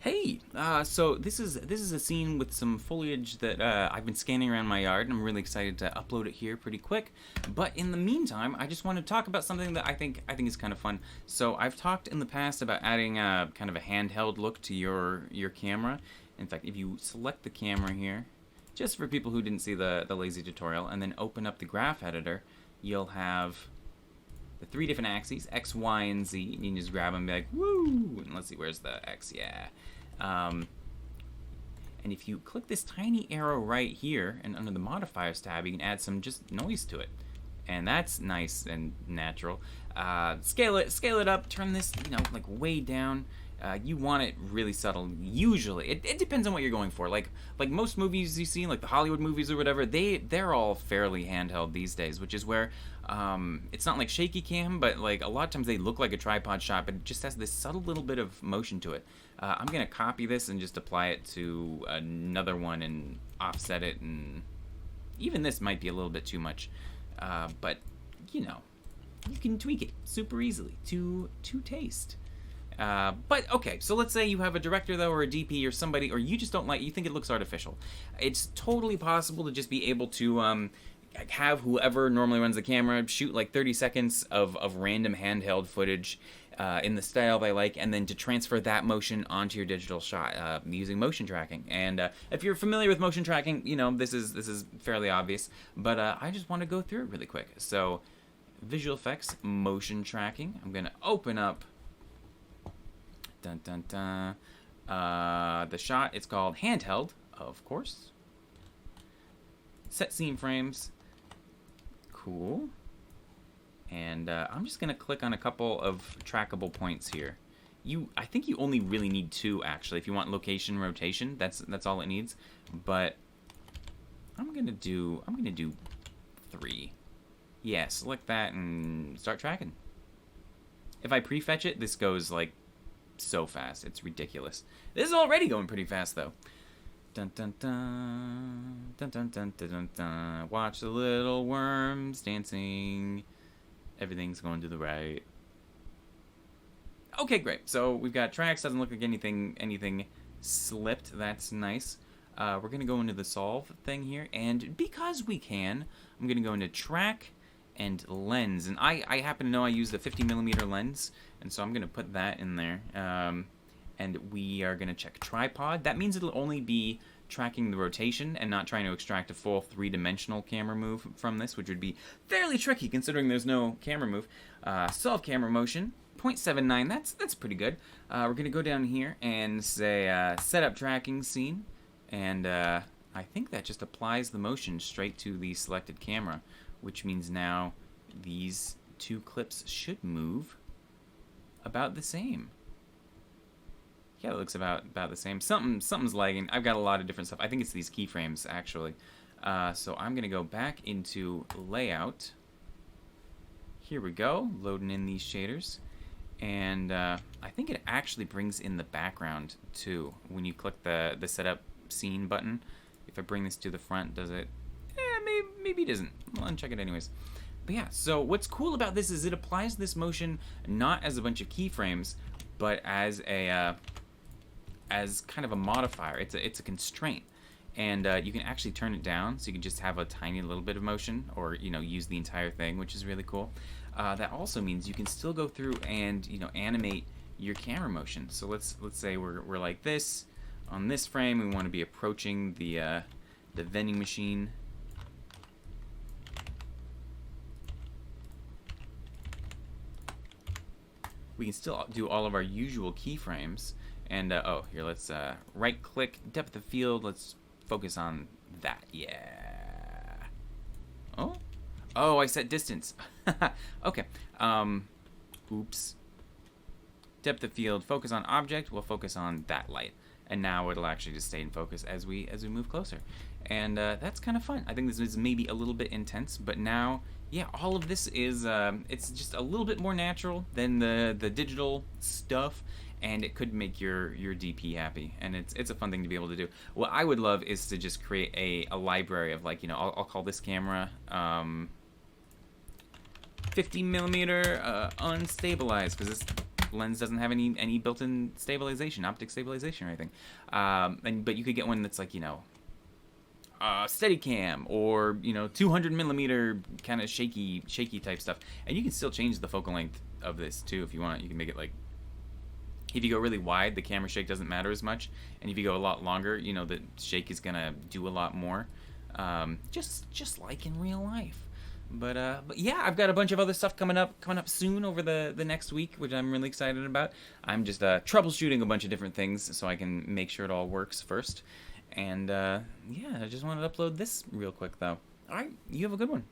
Hey, so this is a scene with some foliage that I've been scanning around my yard, and I'm really excited to upload it here pretty quick. But in the meantime, I just want to talk about something that I think is kind of fun. So I've talked in the past about adding a kind of a handheld look to your camera. In fact, if you select the camera here, just for people who didn't see the lazy tutorial, and then open up the graph editor, you'll have the three different axes, X, Y, and Z. And you can just grab them and be like, woo! And let's see, where's the X? Yeah. Um, and if you click this tiny arrow right here, and under the modifiers tab, you can add some just noise to it. And that's nice and natural. Scale it up, turn this, like way down. You want it really subtle. Usually, it depends on what you're going for. Like most movies you see, like the Hollywood movies or whatever, they're all fairly handheld these days, which is where it's not like shaky cam, but like a lot of times they look like a tripod shot, but it just has this subtle little bit of motion to it. I'm gonna copy this and just apply it to another one and offset it, and even this might be a little bit too much, but you know, you can tweak it super easily to taste. But okay, so let's say you have a director though, or a DP, or somebody, or you just don't like, you think it looks artificial. It's totally possible to just be able to have whoever normally runs the camera shoot like 30 seconds of random handheld footage in the style they like, and then to transfer that motion onto your digital shot using motion tracking. And if you're familiar with motion tracking, this is fairly obvious. But I just want to go through it really quick. So, visual effects, motion tracking. I'm gonna open up. Dun dun dun. The shot. It's called handheld, of course. Set scene frames. Cool. And I'm just gonna click on a couple of trackable points here. I think you only really need two actually. If you want location, rotation, that's all it needs. But I'm gonna do 3. Yeah, select that and start tracking. If I prefetch it, this goes like so fast. It's ridiculous. This is already going pretty fast though. Dun dun dun dun dun dun dun dun dun. Watch the little worms dancing. Everything's going to the right. Okay, great. So we've got tracks. Doesn't look like anything slipped. That's nice. We're gonna go into the solve thing here, and because we can, I'm gonna go into track and lens. And I happen to know I use the 50mm lens, and so I'm gonna put that in there. And we are gonna check tripod. That means it'll only be tracking the rotation and not trying to extract a full 3-dimensional camera move from this, which would be fairly tricky considering there's no camera move. Self camera motion, 0.79. That's pretty good. We're gonna go down here and say setup tracking scene, and I think that just applies the motion straight to the selected camera, which means now these two clips should move about the same. Yeah, it looks about the same. Something's lagging. I've got a lot of different stuff. I think it's these keyframes, actually. So I'm going to go back into Layout. Here we go, loading in these shaders. And I think it actually brings in the background, too, when you click the Setup Scene button. If I bring this to the front, does it? Maybe it doesn't. Well, uncheck it anyways. But yeah, so what's cool about this is it applies this motion not as a bunch of keyframes, but as a as kind of a modifier. It's a constraint, and you can actually turn it down, so you can just have a tiny little bit of motion, or use the entire thing, which is really cool. That also means you can still go through and animate your camera motion. So let's say we're like this on this frame. We want to be approaching the vending machine. We can still do all of our usual keyframes. And, oh, here, let's right-click, depth of field. Let's focus on that. Yeah. Oh? Oh, I set distance. Okay. Oops. Depth of field, focus on object. We'll focus on that light. And now it'll actually just stay in focus as we move closer. And that's kind of fun. I think this is maybe a little bit intense, but now, yeah, all of this is, it's just a little bit more natural than the digital stuff. And it could make your DP happy, and it's a fun thing to be able to do. What I would love is to just create a library of, like, I'll call this camera 50mm unstabilized, because lens doesn't have any built-in stabilization, optic stabilization or anything. But you could get one that's like, Steadicam or 200 millimeter kind of shaky type stuff, and you can still change the focal length of this too if you want. You can make it like, if you go really wide, the camera shake doesn't matter as much, and if you go a lot longer, the shake is gonna do a lot more, just like in real life. But yeah, I've got a bunch of other stuff coming up soon over the next week, which I'm really excited about. I'm just troubleshooting a bunch of different things so I can make sure it all works first. And yeah, I just wanted to upload this real quick though. All right, you have a good one.